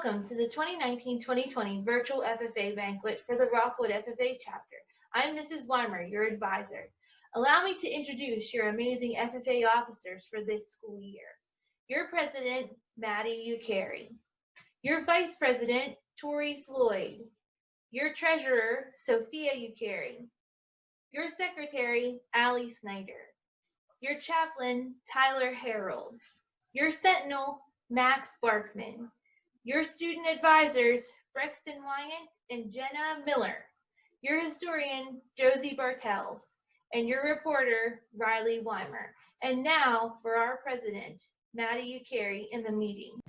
Welcome to the 2019-2020 Virtual FFA Banquet for the Rockwood FFA chapter. I'm Mrs. Weimer, your advisor. Allow me to introduce your amazing FFA officers for this school year. Your president, Maddie Ucari. Your vice president, Tori Floyd. Your treasurer, Sophia Ucari. Your secretary, Allie Snyder. Your chaplain, Tyler Harold. Your sentinel, Max Barkman. Your student advisors, Brexton Wyatt and Jenna Miller. Your historian, Josie Bartels. And your reporter, Riley Weimer. And now for our president, Maddie Ucari, in the meeting.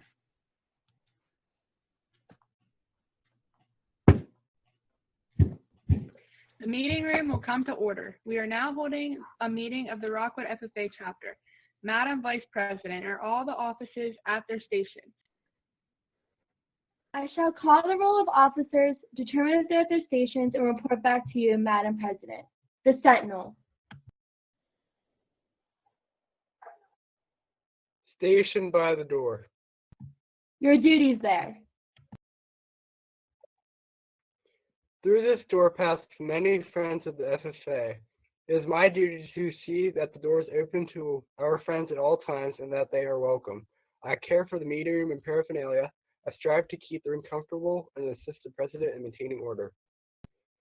The meeting room will come to order. We are now holding a meeting of the Rockwood FFA chapter. Madam Vice President, are all the officers at their stations? I shall call the roll of officers, determine if they're at their stations, and report back to you, Madam President. The Sentinel. Stationed by the door. Your duties there. Through this door pass many friends of the FFA. It is my duty to see that the door is open to our friends at all times and that they are welcome. I care for the meeting room and paraphernalia. I strive to keep the room comfortable and assist the president in maintaining order.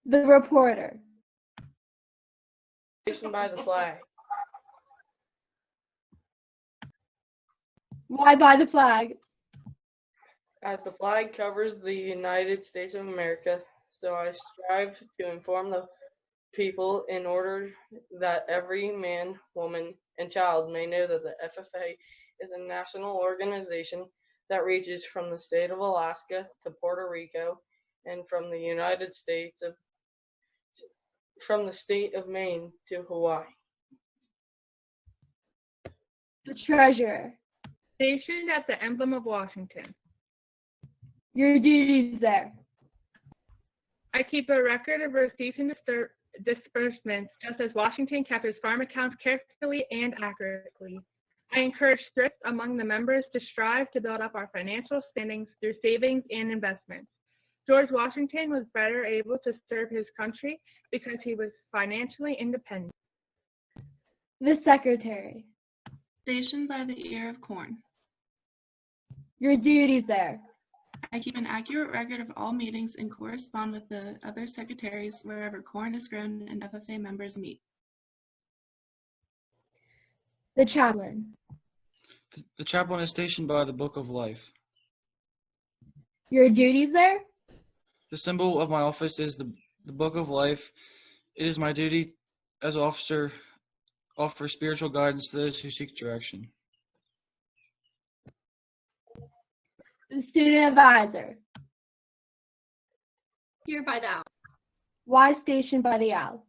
The reporter. Stationed by the flag. Why by the flag? As the flag covers the United States of America, so I strive to inform the people in order that every man, woman, and child may know that the FFA is a national organization that reaches from the state of Alaska to Puerto Rico and from the United States from the state of Maine to Hawaii. The treasurer. Stationed at the emblem of Washington. Your duties there. I keep a record of receipts and disbursements, just as Washington kept his farm accounts carefully and accurately. I encourage thrift among the members to strive to build up our financial standings through savings and investments. George Washington was better able to serve his country because he was financially independent. The secretary. Stationed by the ear of corn. Your duties there. I keep an accurate record of all meetings and correspond with the other secretaries wherever corn is grown and FFA members meet. The chaplain. The chaplain is stationed by the Book of Life. Your duties there. The symbol of my office is the Book of Life. It is my duty as officer offer spiritual guidance to those who seek direction. The student advisor. Here by the owl. Why stationed by the owl?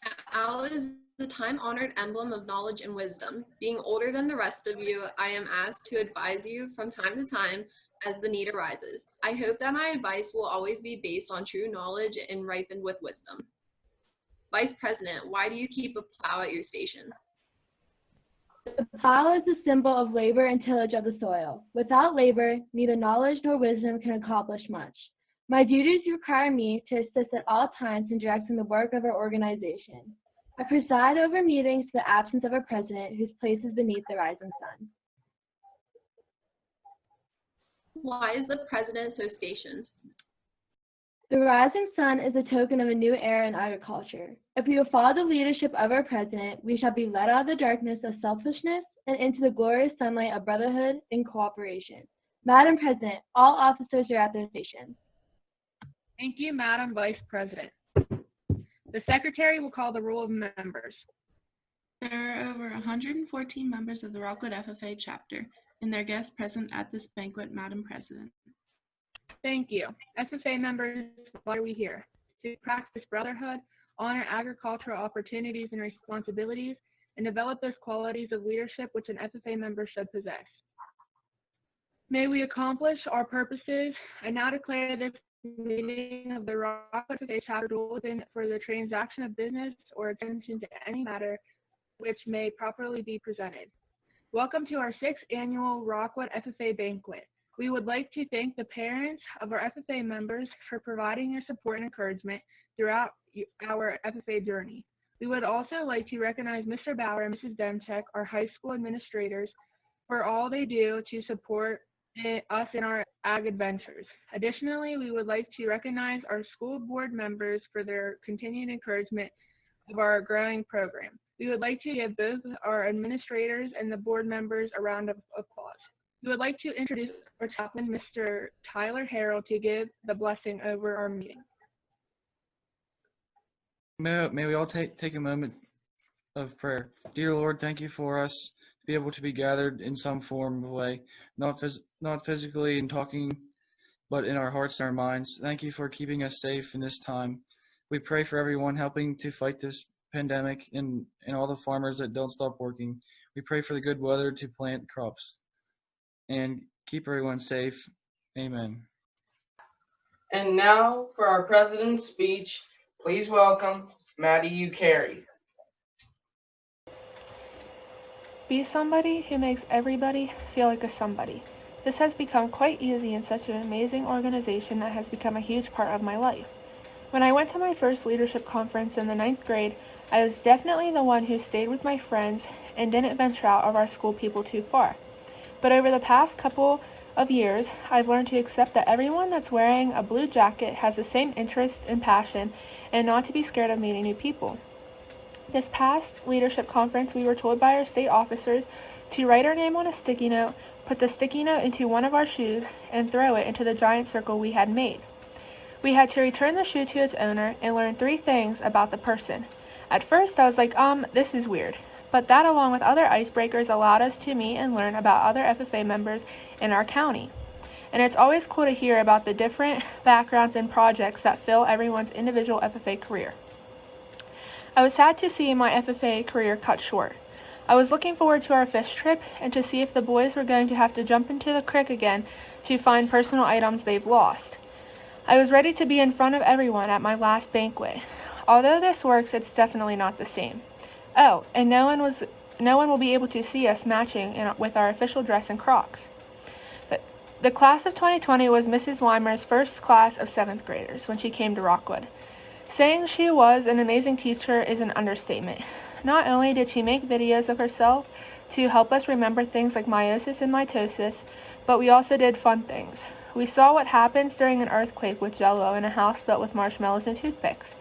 The owl is the time-honored emblem of knowledge and wisdom. Being older than the rest of you, I am asked to advise you from time to time as the need arises. I hope that my advice will always be based on true knowledge and ripened with wisdom. Vice President, why do you keep a plow at your station? The plow is the symbol of labor and tillage of the soil. Without labor, neither knowledge nor wisdom can accomplish much. My duties require me to assist at all times in directing the work of our organization. I preside over meetings in the absence of a president whose place is beneath the rising sun. Why is the president so stationed? The rising sun is a token of a new era in agriculture. If we will follow the leadership of our president, we shall be led out of the darkness of selfishness and into the glorious sunlight of brotherhood and cooperation. Madam President, all officers are at their stations. Thank you, Madam Vice President. The Secretary will call the roll of members. There are over 114 members of the Rockwood FFA chapter and their guests present at this banquet, Madam President. Thank you. FFA members, why are we here? To practice brotherhood, honor agricultural opportunities and responsibilities, and develop those qualities of leadership which an FFA member should possess. May we accomplish our purposes. I now declare this meeting of the Rockwood FFA chapter open for the transaction of business or attention to any matter which may properly be presented. Welcome to our 6th annual Rockwood FFA Banquet. We would like to thank the parents of our FFA members for providing their support and encouragement throughout our FFA journey. We would also like to recognize Mr. Bauer and Mrs. Demchek, our high school administrators, for all they do to support us in our ag adventures. Additionally, we would like to recognize our school board members for their continued encouragement of our growing program. We would like to give both our administrators and the board members a round of applause. We would like to introduce our chaplain, Mr. Tyler Harrell, to give the blessing over our meeting. May we all take a moment of prayer. Dear Lord, thank you for us to be able to be gathered in some form of way, not physically and talking, but in our hearts and our minds. Thank you for keeping us safe in this time. We pray for everyone helping to fight this pandemic and all the farmers that don't stop working. We pray for the good weather to plant crops and keep everyone safe. Amen. And now for our president's speech, please welcome Maddie Ukeri. Be somebody who makes everybody feel like a somebody. This has become quite easy in such an amazing organization that has become a huge part of my life. When I went to my first leadership conference in the 9th grade, I was definitely the one who stayed with my friends and didn't venture out of our school people too far. But over the past couple of years, I've learned to accept that everyone that's wearing a blue jacket has the same interests and passion, and not to be scared of meeting new people. This past leadership conference, we were told by our state officers to write our name on a sticky note, put the sticky note into one of our shoes, and throw it into the giant circle we had made. We had to return the shoe to its owner and learn 3 things about the person. At first, I was like, this is weird. But that, along with other icebreakers, allowed us to meet and learn about other FFA members in our county. And it's always cool to hear about the different backgrounds and projects that fill everyone's individual FFA career. I was sad to see my FFA career cut short. I was looking forward to our fish trip and to see if the boys were going to have to jump into the creek again to find personal items they've lost. I was ready to be in front of everyone at my last banquet. Although this works, it's definitely not the same. Oh, and no one will be able to see us matching with our official dress and Crocs. The class of 2020 was Mrs. Weimer's first class of 7th graders when she came to Rockwood. Saying she was an amazing teacher is an understatement. Not only did she make videos of herself to help us remember things like meiosis and mitosis, but we also did fun things. We saw what happens during an earthquake with Jell-O in a house built with marshmallows and toothpicks.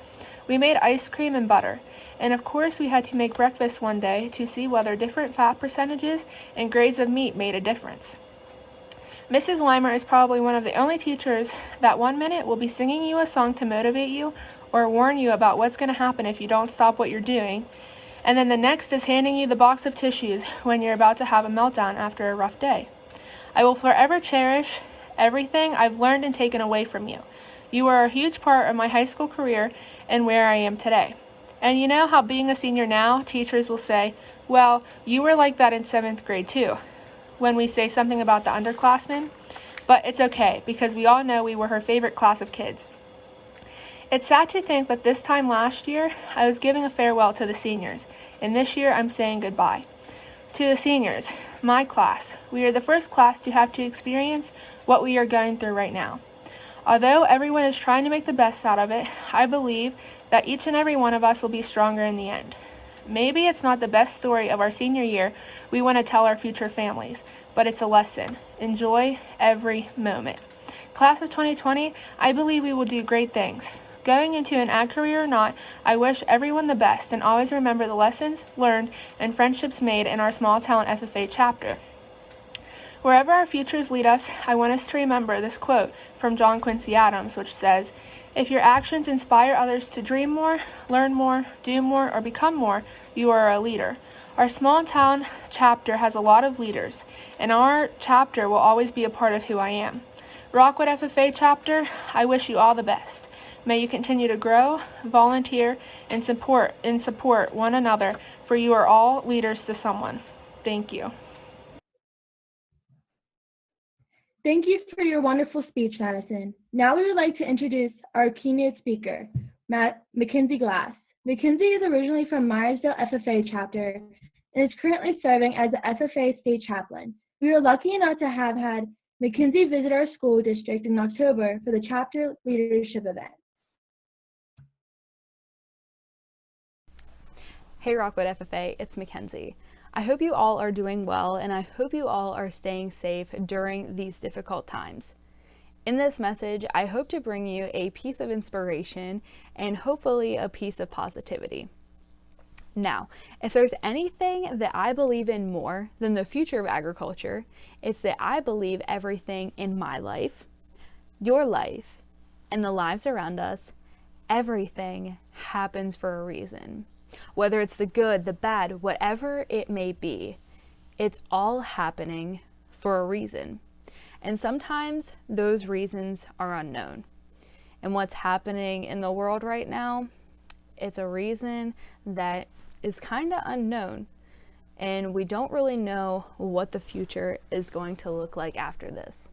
We made ice cream and butter. And of course, we had to make breakfast one day to see whether different fat percentages and grades of meat made a difference. Mrs. Weimer is probably one of the only teachers that one minute will be singing you a song to motivate you or warn you about what's going to happen if you don't stop what you're doing, and then the next is handing you the box of tissues when you're about to have a meltdown after a rough day. I will forever cherish everything I've learned and taken away from you. You are a huge part of my high school career and where I am today. And you know how being a senior now, teachers will say, well, you were like that in 7th grade too, when we say something about the underclassmen. But it's okay, because we all know we were her favorite class of kids. It's sad to think that this time last year, I was giving a farewell to the seniors, and this year I'm saying goodbye. To the seniors, my class, we are the first class to have to experience what we are going through right now. Although everyone is trying to make the best out of it, I believe that each and every one of us will be stronger in the end. Maybe it's not the best story of our senior year we want to tell our future families, but it's a lesson. Enjoy every moment. Class of 2020, I believe we will do great things. Going into an ag career or not, I wish everyone the best and always remember the lessons learned and friendships made in our small town FFA chapter. Wherever our futures lead us, I want us to remember this quote from John Quincy Adams, which says, "If your actions inspire others to dream more, learn more, do more, or become more, you are a leader." Our small town chapter has a lot of leaders, and our chapter will always be a part of who I am. Rockwood FFA chapter, I wish you all the best. May you continue to grow, volunteer, and support one another, for you are all leaders to someone. Thank you. Thank you for your wonderful speech, Madison. Now we would like to introduce our keynote speaker, Mackenzie Glass. Mackenzie is originally from Myersville FFA chapter and is currently serving as the FFA state chaplain. We were lucky enough to have had Mackenzie visit our school district in October for the chapter leadership event. Hey Rockwood FFA, it's Mackenzie. I hope you all are doing well, and I hope you all are staying safe during these difficult times. In this message, I hope to bring you a piece of inspiration and hopefully a piece of positivity. Now, if there's anything that I believe in more than the future of agriculture, it's that I believe everything in my life, your life, and the lives around us, everything happens for a reason. Whether it's the good, the bad, whatever it may be, it's all happening for a reason. And sometimes those reasons are unknown. And what's happening in the world right now, it's a reason that is kind of unknown. And we don't really know what the future is going to look like after this.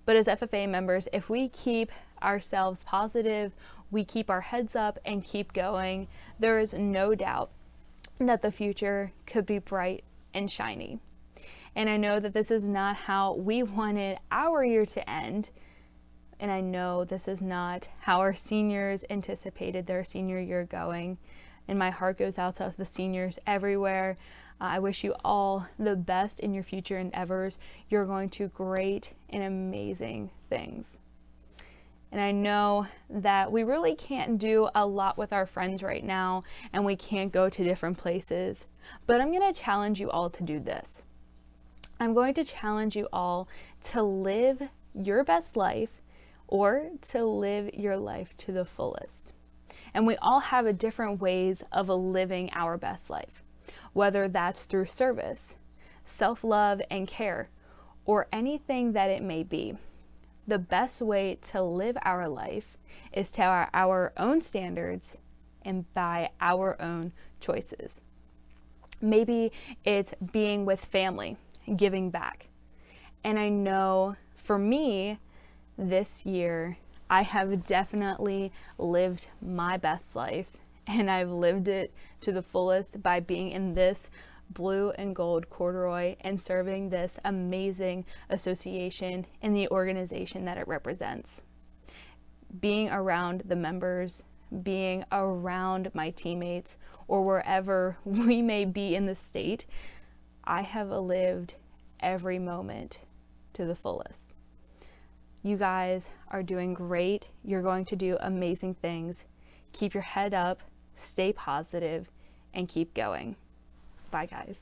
But as FFA members, if we keep ourselves positive, we keep our heads up and keep going, there is no doubt that the future could be bright and shiny. And I know that this is not how we wanted our year to end. And I know this is not how our seniors anticipated their senior year going. And my heart goes out to the seniors everywhere. I wish you all the best in your future endeavors. You're going to great and amazing things. And I know that we really can't do a lot with our friends right now, and we can't go to different places. But I'm going to challenge you all to do this. I'm going to challenge you all to live your best life, or to live your life to the fullest. And we all have different ways of living our best life, whether that's through service, self-love and care, or anything that it may be. The best way to live our life is to our own standards and by our own choices. Maybe it's being with family, giving back. And I know for me, this year, I have definitely lived my best life, and I've lived it to the fullest by being in this blue and gold corduroy and serving this amazing association and the organization that it represents. Being around the members, being around my teammates, or wherever we may be in the state, I have lived every moment to the fullest. You guys are doing great. You're going to do amazing things. Keep your head up, stay positive, and keep going. Bye, guys.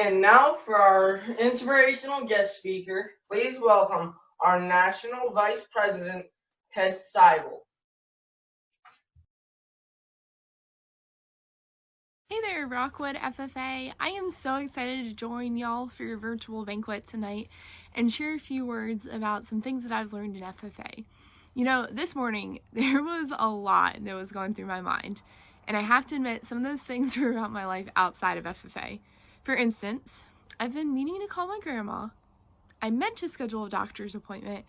And now for our inspirational guest speaker, please welcome our National Vice President, Tess Seibel. Hey there, Rockwood FFA. I am so excited to join y'all for your virtual banquet tonight and share a few words about some things that I've learned in FFA. You know, this morning there was a lot that was going through my mind, and I have to admit some of those things were about my life outside of FFA. For instance, I've been meaning to call my grandma. I meant to schedule a doctor's appointment,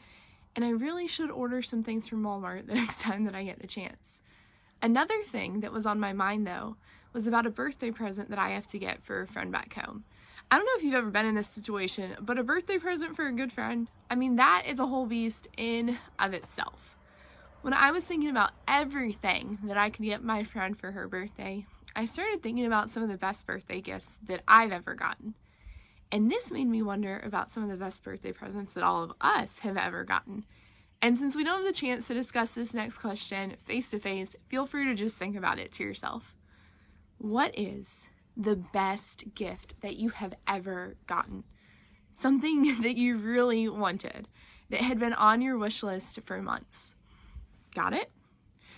and I really should order some things from Walmart the next time that I get the chance. Another thing that was on my mind, though, was about a birthday present that I have to get for a friend back home. I don't know if you've ever been in this situation, but a birthday present for a good friend, I mean, that is a whole beast in of itself. When I was thinking about everything that I could get my friend for her birthday, I started thinking about some of the best birthday gifts that I've ever gotten. And this made me wonder about some of the best birthday presents that all of us have ever gotten. And since we don't have the chance to discuss this next question face to face, feel free to just think about it to yourself. What is the best gift that you have ever gotten? Something that you really wanted, that had been on your wish list for months. Got it?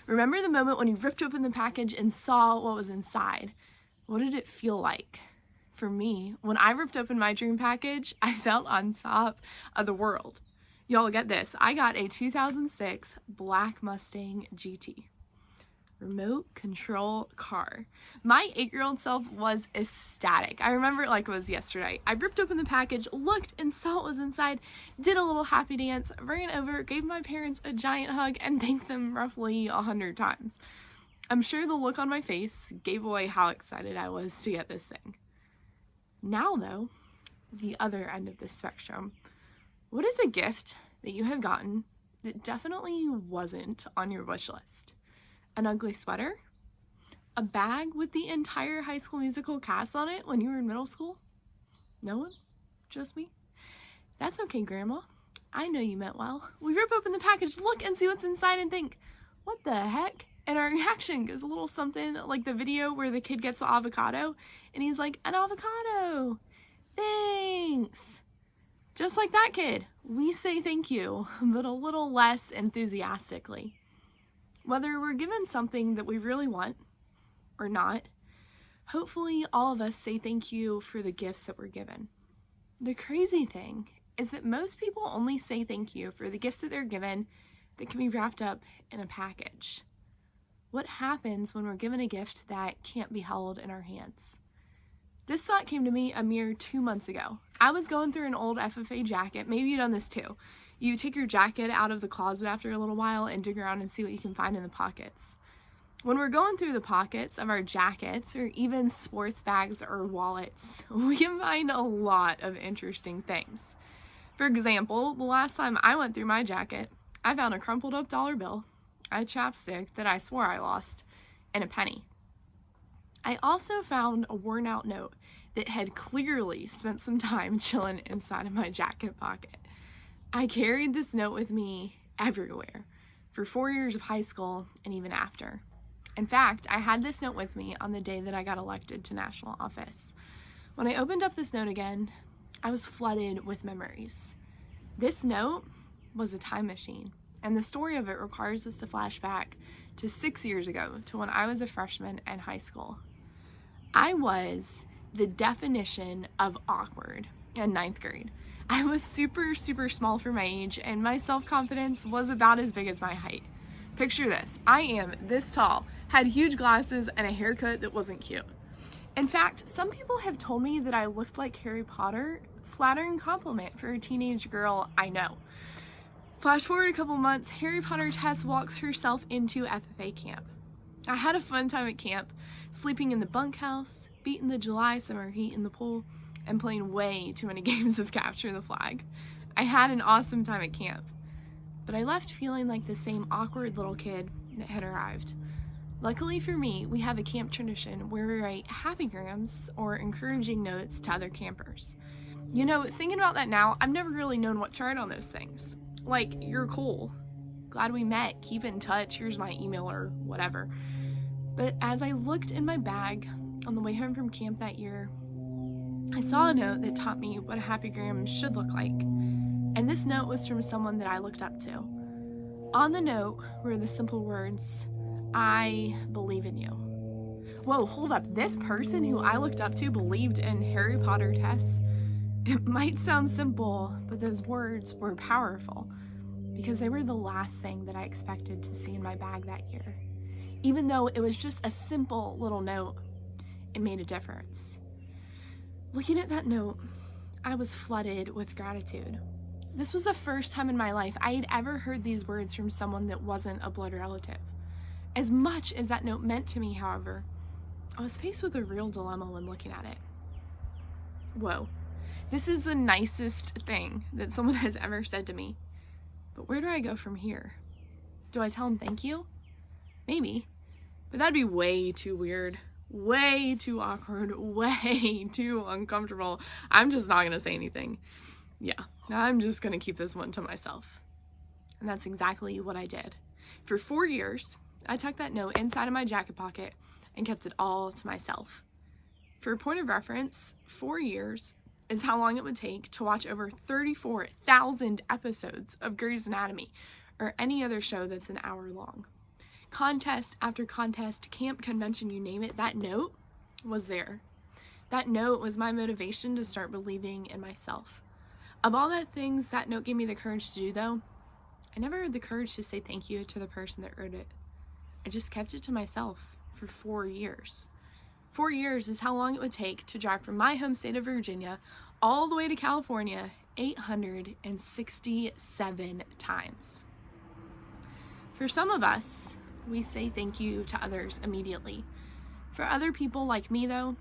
Remember the moment when you ripped open the package and saw what was inside? What did it feel like? For me, when I ripped open my dream package, I felt on top of the world. Y'all get this, I got a 2006 Black Mustang GT. Remote control car. My 8-year-old self was ecstatic. I remember it like it was yesterday. I ripped open the package, looked and saw what was inside, did a little happy dance, ran over, gave my parents a giant hug, and thanked them roughly 100 times. I'm sure the look on my face gave away how excited I was to get this thing. Now though, the other end of the spectrum. What is a gift that you have gotten that definitely wasn't on your wish list? An ugly sweater? A bag with the entire High School Musical cast on it when you were in middle school? No one? Just me? That's okay, Grandma. I know you meant well. We rip open the package, look and see what's inside and think, what the heck? And our reaction goes a little something like the video where the kid gets the avocado and he's like, an avocado! Thanks! Just like that kid, we say thank you, but a little less enthusiastically. Whether we're given something that we really want or not, hopefully all of us say thank you for the gifts that we're given. The crazy thing is that most people only say thank you for the gifts that they're given that can be wrapped up in a package. What happens when we're given a gift that can't be held in our hands? This thought came to me a mere 2 months ago. I was going through an old FFA jacket. Maybe you've done this too. You take your jacket out of the closet after a little while and dig around and see what you can find in the pockets. When we're going through the pockets of our jackets or even sports bags or wallets, we can find a lot of interesting things. For example, the last time I went through my jacket, I found a crumpled up dollar bill, a chapstick that I swore I lost, and a penny. I also found a worn out note that had clearly spent some time chilling inside of my jacket pocket. I carried this note with me everywhere for 4 years of high school and even after. In fact, I had this note with me on the day that I got elected to national office. When I opened up this note again, I was flooded with memories. This note was a time machine, and the story of it requires us to flash back to 6 years ago, to when I was a freshman in high school. I was the definition of awkward in 9th grade. I was super small for my age, and my self-confidence was about as big as my height. Picture this, I am this tall, had huge glasses, and a haircut that wasn't cute. In fact, some people have told me that I looked like Harry Potter. Flattering compliment for a teenage girl, I know. Flash forward a couple months, Harry Potter Tess walks herself into FFA camp. I had a fun time at camp, sleeping in the bunkhouse, beating the July summer heat in the pool, and playing way too many games of capture the flag. I had an awesome time at camp, but I left feeling like the same awkward little kid that had arrived. Luckily for me, we have a camp tradition where we write happygrams or encouraging notes to other campers. You know, thinking about that now, I've never really known what to write on those things. Like, you're cool, glad we met, keep in touch, here's my email or whatever. But as I looked in my bag on the way home from camp that year, I saw a note that taught me what a happy gram should look like, and this note was from someone that I looked up to. On the note were the simple words, "I believe in you." Whoa, hold up. This person who I looked up to believed in Harry Potter tests? It might sound simple, but those words were powerful because they were the last thing that I expected to see in my bag that year. Even though it was just a simple little note, it made a difference. Looking at that note, I was flooded with gratitude. This was the first time in my life I had ever heard these words from someone that wasn't a blood relative. As much as that note meant to me, however, I was faced with a real dilemma when looking at it. Whoa, this is the nicest thing that someone has ever said to me. But where do I go from here? Do I tell him thank you? Maybe, but that'd be way too weird, way too awkward, way too uncomfortable. I'm just not gonna say anything. Yeah, I'm just gonna keep this one to myself. And that's exactly what I did. For 4 years, I tucked that note inside of my jacket pocket and kept it all to myself. For a point of reference, 4 years is how long it would take to watch over 34,000 episodes of Grey's Anatomy or any other show that's an hour long. Contest after contest, camp, convention, you name it, that note was there. That note was my motivation to start believing in myself. Of all the things that note gave me the courage to do, though, I never had the courage to say thank you to the person that wrote it. I just kept it to myself for 4 years. 4 years is how long it would take to drive from my home state of Virginia all the way to California 867 times. For some of us, we say thank you to others immediately. For other people like me, though,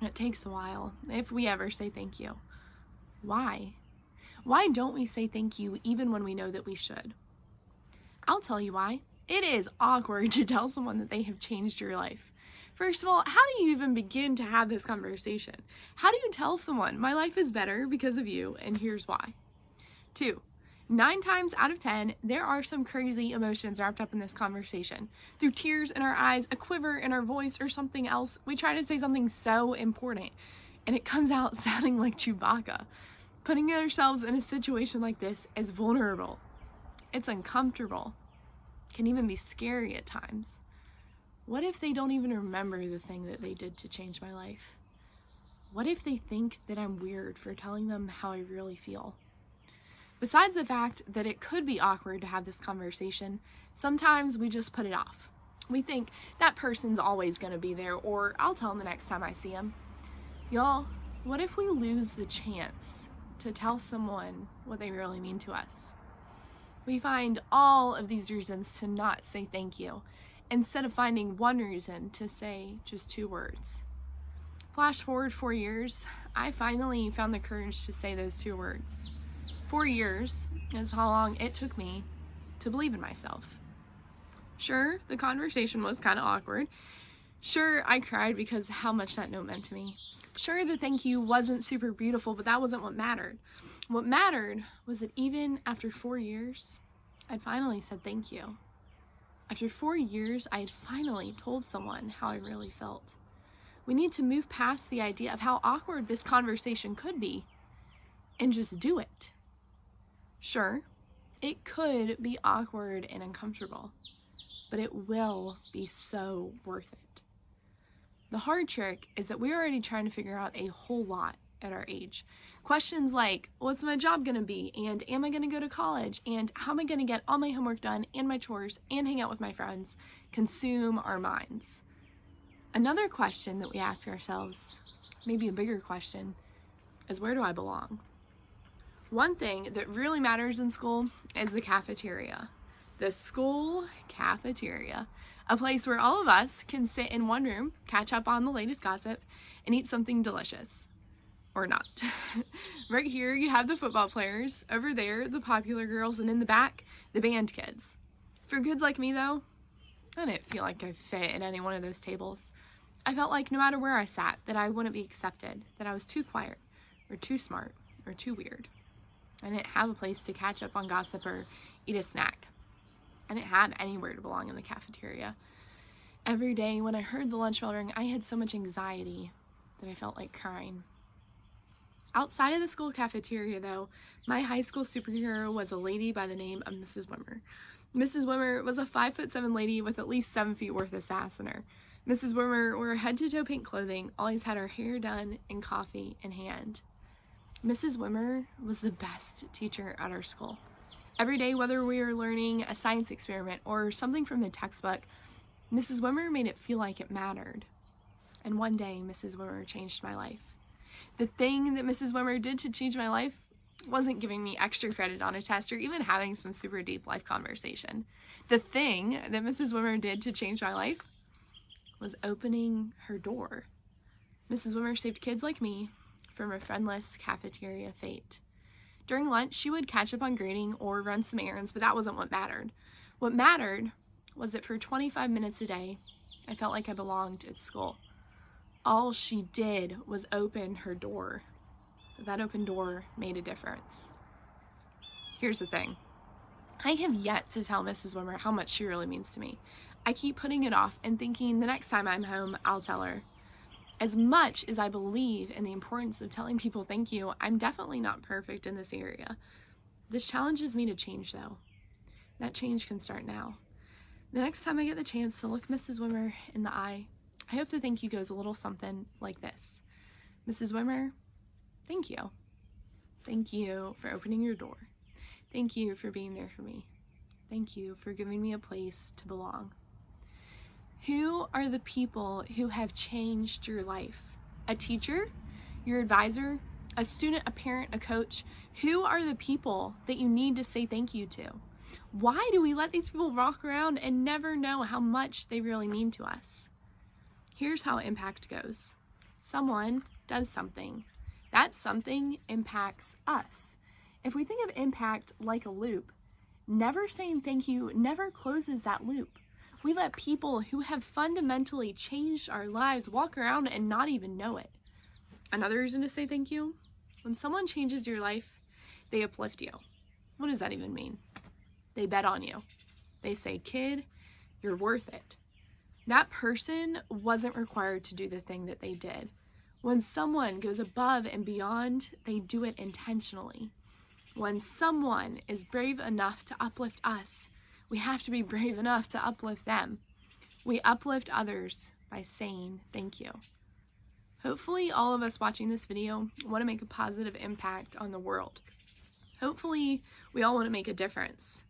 it takes a while, if we ever say thank you. Why? Why don't we say thank you even when we know that we should? I'll tell you why. It is awkward to tell someone that they have changed your life. First of all, how do you even begin to have this conversation? How do you tell someone, my life is better because of you, and here's why? 2, 9 times out of 10, there are some crazy emotions wrapped up in this conversation. Through tears in our eyes, a quiver in our voice, or something else, we try to say something so important, and it comes out sounding like Chewbacca. Putting ourselves in a situation like this is vulnerable. It's uncomfortable. It can even be scary at times. What if they don't even remember the thing that they did to change my life? What if they think that I'm weird for telling them how I really feel? Besides the fact that it could be awkward to have this conversation, sometimes we just put it off. We think that person's always going to be there, or I'll tell them the next time I see them. Y'all, what if we lose the chance to tell someone what they really mean to us? We find all of these reasons to not say thank you, instead of finding one reason to say just 2 words. Flash forward 4 years, I finally found the courage to say those 2 words. 4 years is how long it took me to believe in myself. Sure, the conversation was kind of awkward. Sure, I cried because of how much that note meant to me. Sure, the thank you wasn't super beautiful, but that wasn't what mattered. What mattered was that even after 4 years, I'd finally said thank you. After 4 years, I had finally told someone how I really felt. We need to move past the idea of how awkward this conversation could be and just do it. Sure, it could be awkward and uncomfortable, but it will be so worth it. The hard trick is that we're already trying to figure out a whole lot at our age. Questions like, what's my job gonna be? And am I gonna go to college? And how am I gonna get all my homework done and my chores and hang out with my friends consume our minds. Another question that we ask ourselves, maybe a bigger question, is where do I belong? One thing that really matters in school is the cafeteria. The school cafeteria. A place where all of us can sit in one room, catch up on the latest gossip, and eat something delicious. Or not. Right here, you have the football players. Over there, the popular girls. And in the back, the band kids. For kids like me, though, I didn't feel like I fit at any one of those tables. I felt like no matter where I sat, that I wouldn't be accepted, that I was too quiet, or too smart, or too weird. I didn't have a place to catch up on gossip or eat a snack. I didn't have anywhere to belong in the cafeteria. Every day when I heard the lunch bell ring, I had so much anxiety that I felt like crying. Outside of the school cafeteria, though, my high school superhero was a lady by the name of Mrs. Wimmer. Mrs. Wimmer was a 5'7" lady with at least 7 feet worth of sass in her. Mrs. Wimmer wore head-to-toe pink clothing, always had her hair done, and coffee in hand. Mrs. Wimmer was the best teacher at our school. Every day, whether we were learning a science experiment or something from the textbook, Mrs. Wimmer made it feel like it mattered. And one day, Mrs. Wimmer changed my life. The thing that Mrs. Wimmer did to change my life wasn't giving me extra credit on a test or even having some super deep life conversation. The thing that Mrs. Wimmer did to change my life was opening her door. Mrs. Wimmer saved kids like me from a friendless cafeteria fate. During lunch, she would catch up on grading or run some errands, but that wasn't what mattered. What mattered was that for 25 minutes a day, I felt like I belonged at school. All she did was open her door. That open door made a difference. Here's the thing. I have yet to tell Mrs. Wimmer how much she really means to me. I keep putting it off and thinking the next time I'm home, I'll tell her. As much as I believe in the importance of telling people thank you, I'm definitely not perfect in this area. This challenges me to change, though. That change can start now. The next time I get the chance to look Mrs. Wimmer in the eye, I hope the thank you goes a little something like this. Mrs. Wimmer, thank you. Thank you for opening your door. Thank you for being there for me. Thank you for giving me a place to belong. Who are the people who have changed your life? A teacher? Your advisor? A student, a parent, a coach? Who are the people that you need to say thank you to? Why do we let these people walk around and never know how much they really mean to us? Here's how impact goes. Someone does something. That something impacts us. If we think of impact like a loop, never saying thank you never closes that loop. We let people who have fundamentally changed our lives walk around and not even know it. Another reason to say thank you, when someone changes your life, they uplift you. What does that even mean? They bet on you. They say, kid, you're worth it. That person wasn't required to do the thing that they did. When someone goes above and beyond, they do it intentionally. When someone is brave enough to uplift us, we have to be brave enough to uplift them. We uplift others by saying thank you. Hopefully all of us watching this video want to make a positive impact on the world. Hopefully we all want to make a difference.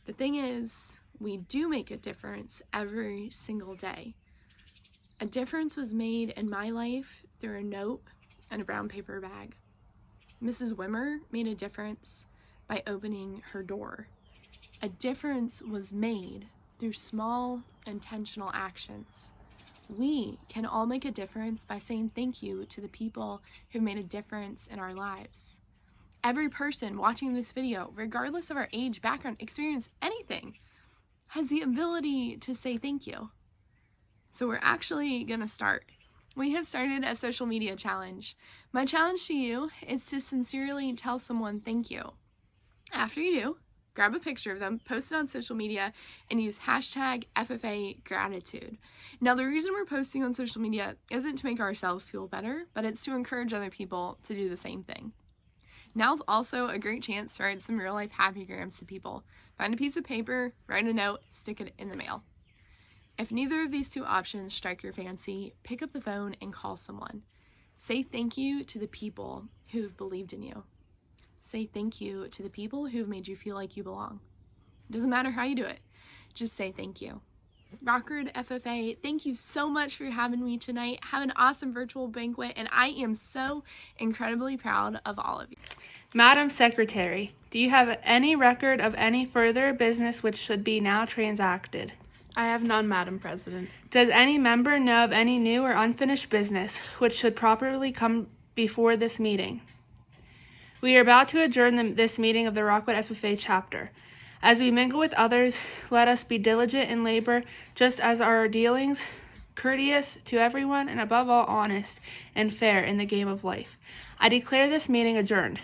The thing is, we do make a difference every single day. A difference was made in my life through a note and a brown paper bag. Mrs. Wimmer made a difference by opening her door. A difference was made through small, intentional actions. We can all make a difference by saying thank you to the people who made a difference in our lives. Every person watching this video, regardless of our age, background, experience, anything, has the ability to say thank you. So we're actually gonna start. We have started a social media challenge. My challenge to you is to sincerely tell someone thank you. After you do, grab a picture of them, post it on social media, and use hashtag FFA gratitude. Now, the reason we're posting on social media isn't to make ourselves feel better, but it's to encourage other people to do the same thing. Now's also a great chance to write some real life happy grams to people. Find a piece of paper, write a note, stick it in the mail. If neither of these two options strike your fancy, pick up the phone and call someone. Say thank you to the people who have believed in you. Say thank you to the people who have made you feel like you belong. It doesn't matter how you do it, just say thank you. Rockwood FFA, thank you so much for having me tonight. Have an awesome virtual banquet, and I am so incredibly proud of all of you. Madam Secretary, do you have any record of any further business which should be now transacted? I have none, Madam President. Does any member know of any new or unfinished business which should properly come before this meeting? We are about to adjourn this meeting of the Rockwood FFA chapter. As we mingle with others, let us be diligent in labor, just as our dealings, courteous to everyone, and above all honest and fair in the game of life. I declare this meeting adjourned.